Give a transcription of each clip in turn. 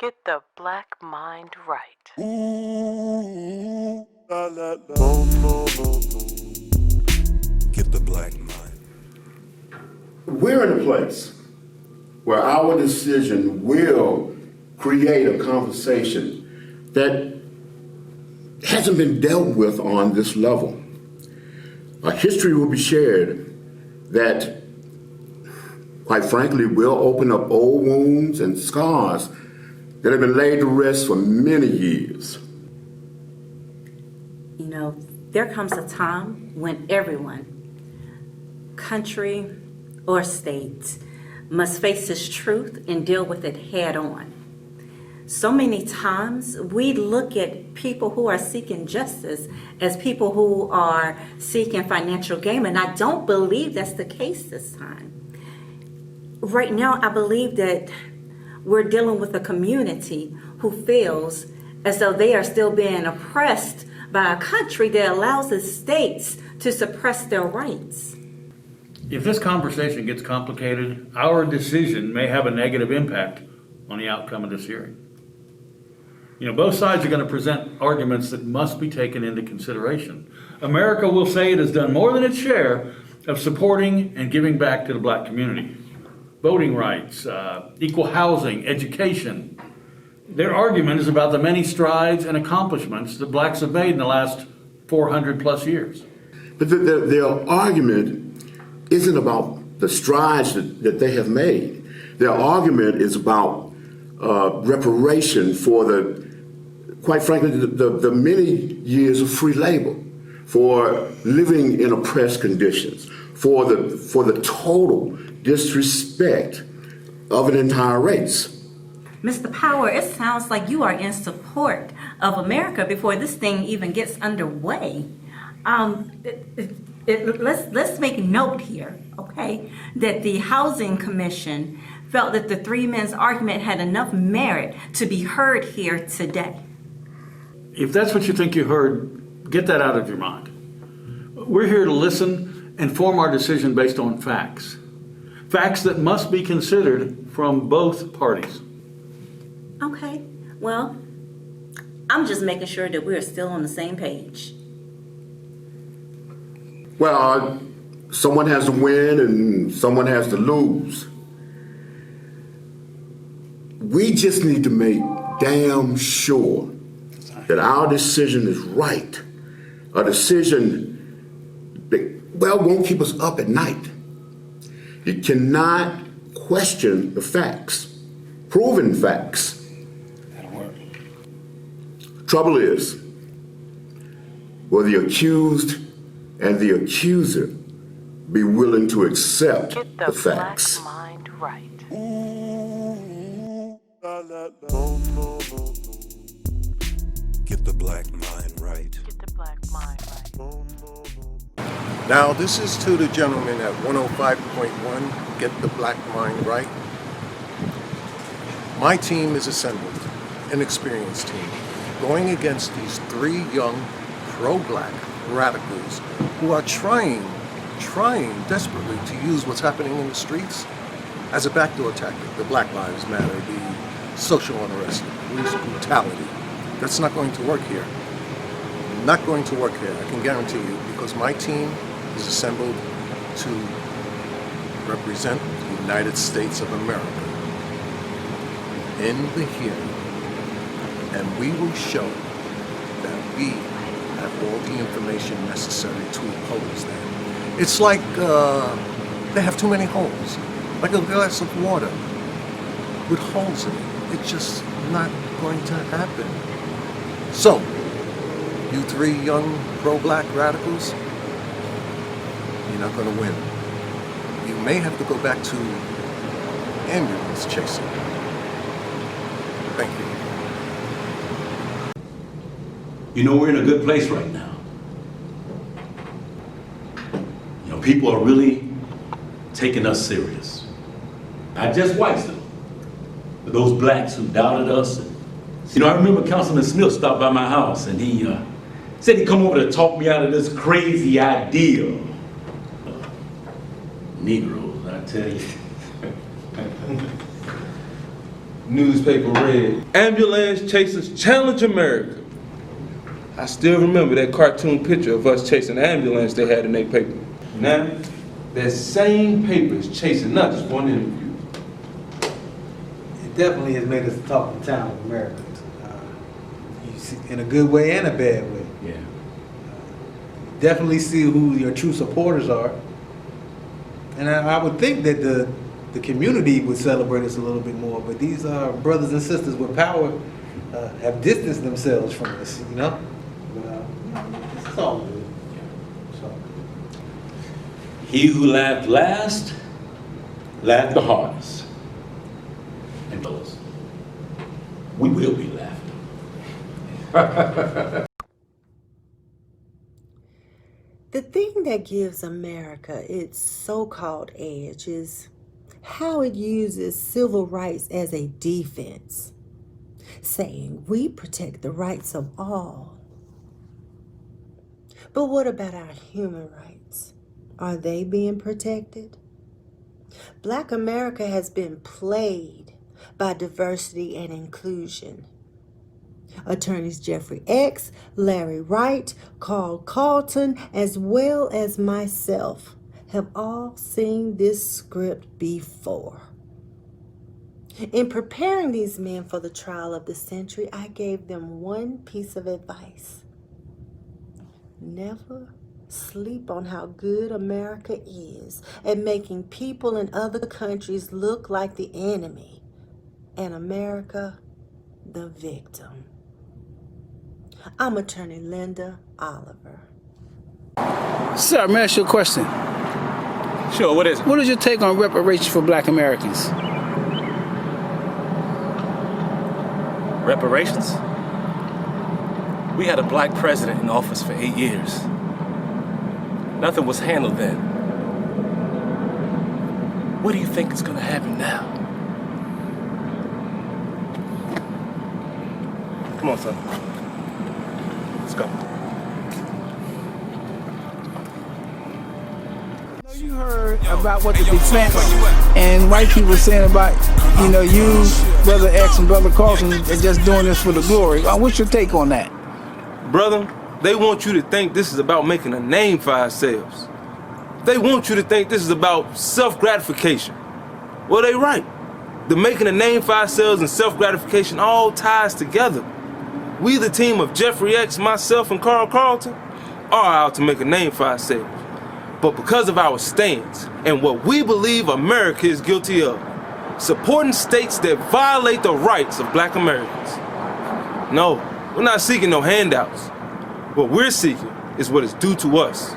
Get the black mind right. Ooh, la, la, la. No, no, no, no. Get the black mind. We're in a place where our decision will create a conversation that hasn't been dealt with on this level. A history will be shared that, quite frankly, will open up old wounds and scars that have been laid to rest for many years. You know, there comes a time when everyone, country or state, must face this truth and deal with it head on. So many times we look at people who are seeking justice as people who are seeking financial gain, and I don't believe that's the case this time. Right now, I believe that we're dealing with a community who feels as though they are still being oppressed by a country that allows the states to suppress their rights. If this conversation gets complicated, our decision may have a negative impact on the outcome of this hearing. You know, both sides are going to present arguments that must be taken into consideration. America will say it has done more than its share of supporting and giving back to the black community. Voting rights, equal housing, education. Their argument is about the many strides and accomplishments that blacks have made in the last 400 plus years. But their argument isn't about the strides that they have made. Their argument is about reparation for quite frankly, the many years of free labor, for living in oppressed conditions, for the total disrespect of an entire race. Mr. Power, it sounds like you are in support of America before this thing even gets underway. Let's make note here, okay, that the Housing Commission felt that the three men's argument had enough merit to be heard here today. If that's what you think you heard, get that out of your mind. We're here to listen and form our decision based on facts. Facts that must be considered from both parties. Okay, well, I'm just making sure that we're still on the same page. Well, someone has to win and someone has to lose. We just need to make damn sure that our decision is right. A decision that, won't keep us up at night. You cannot question the facts, proven facts. That'll work. Trouble is, will the accused and the accuser be willing to accept Get the facts? Black mind right. Ooh, la, la, la. No, no, no, no. Get the black mind right. Get the black mind right. No, no, no. Now, this is to the gentleman at 105.1, Get the Black Mind Right. My team is assembled, an experienced team, going against these three young pro-black radicals who are trying desperately to use what's happening in the streets as a backdoor tactic. The Black Lives Matter, the social unrest, the police brutality. That's not going to work here. Not going to work here, I can guarantee you, because my team is assembled to represent the United States of America in the hearing, and we will show that we have all the information necessary to oppose them. It's like they have too many holes, like a glass of water with holes in it. It's just not going to happen. So, you three young pro-black radicals, you're not going to win. You may have to go back to ambulance chasing. Thank you. You know, we're in a good place right now. You know, people are really taking us serious. Not just whites, though, but those blacks who doubted us. You know, I remember Councilman Smith stopped by my house and he said he'd come over to talk me out of this crazy idea. Negroes, I tell you. newspaper read, "Ambulance chasers challenge America." I still remember that cartoon picture of us chasing the ambulance they had in their paper. Now, that same paper is chasing us for an interview. It definitely has made us the talk of the town of America. You see, in a good way and a bad way. Yeah. Definitely see who your true supporters are. And I would think that the community would celebrate us a little bit more, but these brothers and sisters with power have distanced themselves from us, you know? But it's all good. So. He who laughed last, laughed the hardest. And fellas, we will be laughed. The thing that gives America its so-called edge is how it uses civil rights as a defense, saying we protect the rights of all. But what about our human rights? Are they being protected? Black America has been plagued by diversity and inclusion. Attorneys Jeffrey X, Larry Wright, Carl Carlton, as well as myself have all seen this script before. In preparing these men for the trial of the century, I gave them one piece of advice. Never sleep on how good America is at making people in other countries look like the enemy and America the victim. I'm attorney Linda Oliver. Sir, may I ask you a question? Sure, what is it? What is your take on reparations for black Americans? Reparations? We had a black president in office for 8 years. Nothing was handled then. What do you think is going to happen now? Come on, son. Let's go. You heard about what the defense and white people saying about, you, Brother X and Brother Carlson, are just doing this for the glory. What's your take on that? Brother, they want you to think this is about making a name for ourselves. They want you to think this is about self-gratification. Well, they right. The making a name for ourselves and self-gratification all ties together. We, the team of Jeffrey X, myself, and Carl Carlton, are out to make a name for ourselves. But because of our stance and what we believe America is guilty of, supporting states that violate the rights of black Americans. No, we're not seeking no handouts. What we're seeking is what is due to us,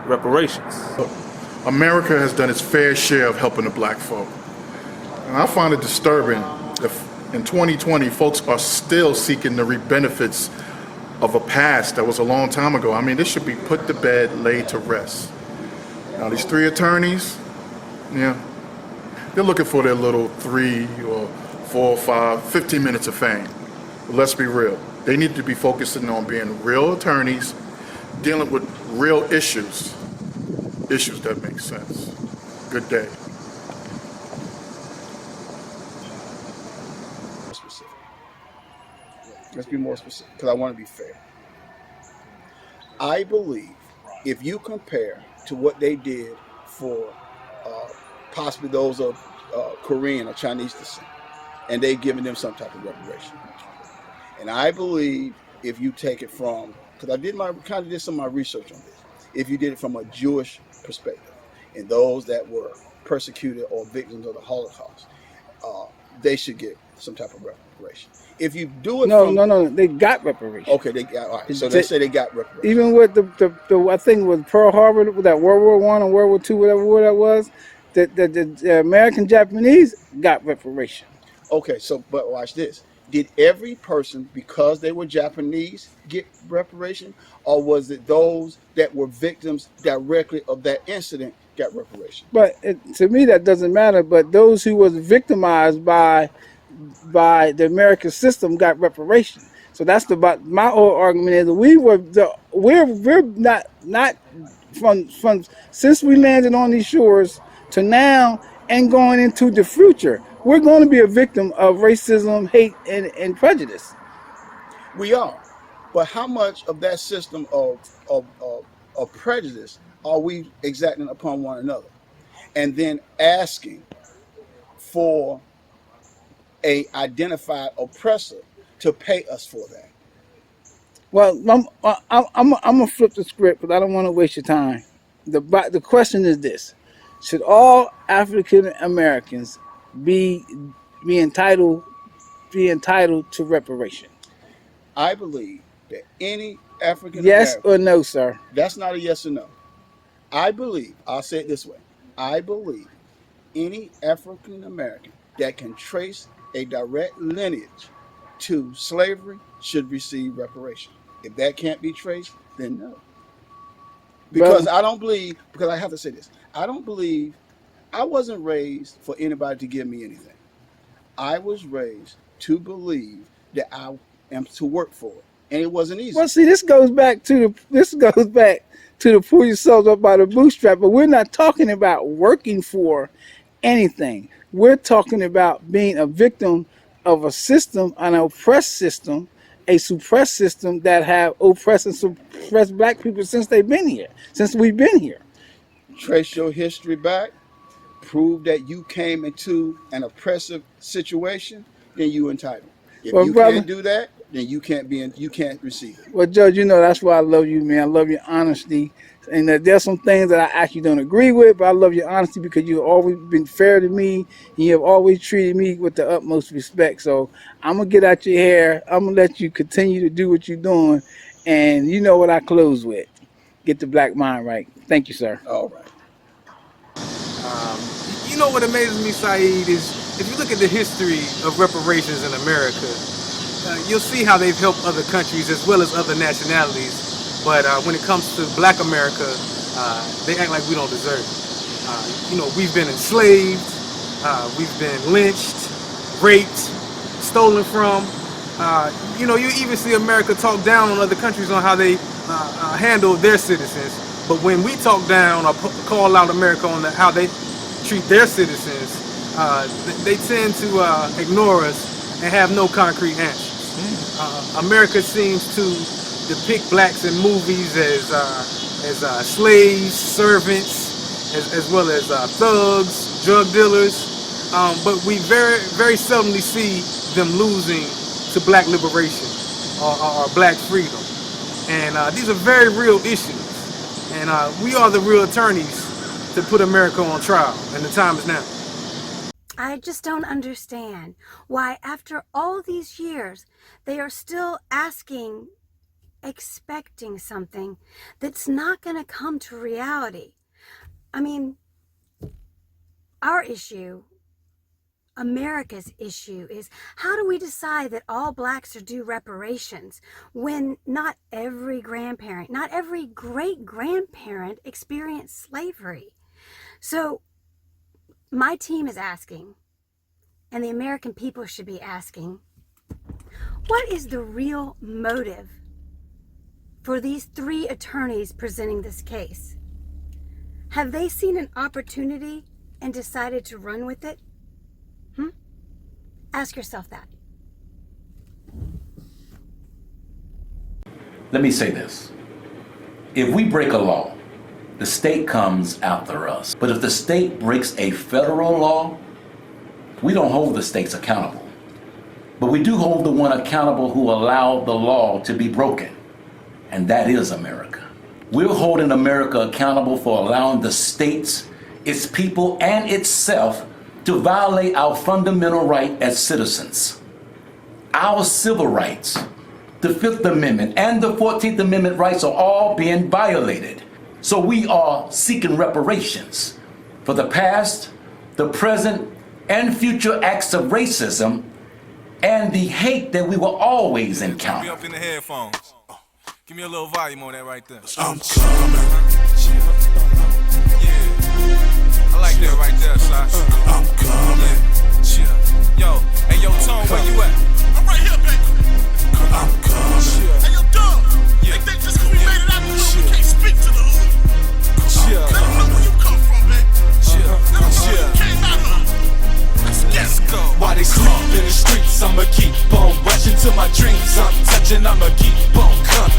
reparations. America has done its fair share of helping the black folk. And I find it disturbing that in 2020, folks are still seeking to reap benefits of a past that was a long time ago. I mean, this should be put to bed, laid to rest. Now, these three attorneys, they're looking for their little 3 or 4 or 5, 15 minutes of fame. But let's be real. They need to be focusing on being real attorneys, dealing with real issues that make sense. Good day. Let's be more specific, because I want to be fair. I believe if you compare to what they did for possibly those of Korean or Chinese descent, and they've given them some type of reparation. And I believe if you take it from, because I did some of my research on this, if you did it from a Jewish perspective, and those that were persecuted or victims of the Holocaust, they should get some type of reparation. If you do it No, they got reparation. Okay, they got, all right, so they say they got reparation. Even with the I think with Pearl Harbor, with that World War I and World War II, whatever war that was, the American Japanese got reparation. Okay, so, but watch this. Did every person, because they were Japanese, get reparation? Or was it those that were victims directly of that incident got reparation? But to me, that doesn't matter. But those who was victimized by the American system got reparation. So that's my whole argument is we're not from since we landed on these shores to now and going into the future. we're going to be a victim of racism, hate, and prejudice. We are. But how much of that system of prejudice are we exacting upon one another? And then asking for a identified oppressor to pay us for that. Well, I'm gonna flip the script because I don't want to waste your time. The question is this: should all African Americans be entitled to reparation? I believe that any African Yes American. or no, sir? That's not a yes or no. I believe, I'll say it this way, I believe any African American that can trace a direct lineage to slavery should receive reparation. If that can't be traced, then no. Because I don't believe, because I have to say this, I don't believe, I wasn't raised for anybody to give me anything. I was raised to believe that I am to work for it. And it wasn't easy. Well, see, this goes back to the pull yourselves up by the bootstrap, but we're not talking about working for anything. We're talking about being a victim of a system, an oppressed system, a suppressed system that have oppressed and suppressed black people since we've been here. Trace your history back, prove that you came into an oppressive situation, then you entitled. If you can't do that, then you can't receive it. Well, Judge, that's why I love you, man. I love your honesty. And there's some things that I actually don't agree with, but I love your honesty because you've always been fair to me. And you have always treated me with the utmost respect. So I'm going to get out your hair. I'm going to let you continue to do what you're doing. And you know what I close with. Get the black mind right. Thank you, sir. All right. You know what amazes me, Saeed, is if you look at the history of reparations in America, you'll see how they've helped other countries as well as other nationalities. But when it comes to black America, they act like we don't deserve it. We've been enslaved, we've been lynched, raped, stolen from. You even see America talk down on other countries on how they handle their citizens. But when we talk down or call out America on how they treat their citizens, they tend to ignore us and have no concrete answers. America seems to depict blacks in movies as slaves, servants, as well as thugs, drug dealers, but we very, very seldomly see them losing to black liberation or black freedom. And these are very real issues. And we are the real attorneys to put America on trial, and the time is now. I just don't understand why after all these years, they are still expecting something that's not going to come to reality. I mean, our issue, America's issue, is how do we decide that all blacks are due reparations when not every grandparent, not every great-grandparent experienced slavery? So my team is asking, and the American people should be asking, what is the real motive for these three attorneys presenting this case? Have they seen an opportunity and decided to run with it? Ask yourself that. Let me say this. If we break a law, the state comes after us. But if the state breaks a federal law, we don't hold the states accountable. But we do hold the one accountable who allowed the law to be broken. And that is America. We're holding America accountable for allowing the states, its people, and itself to violate our fundamental right as citizens. Our civil rights, the Fifth Amendment and the 14th Amendment rights are all being violated. So we are seeking reparations for the past, the present, and future acts of racism and the hate that we will always encounter. Give me up in the headphones. Give me a little volume on that right there. I'm coming. Yeah. I like that right there, Sasha. I'm coming. Yo, hey, yo, Tone, where you at? I'm right here, baby. I'm coming. Hey, yo, Doug. Yeah. They think just 'cause we made it out the hood, we can't speak to the hood. Yeah. Let them know where you come from, baby. Yeah. Let them know where you came out of. Let's get it. Let's go. To my dreams I'm touching, I'ma keep on coming.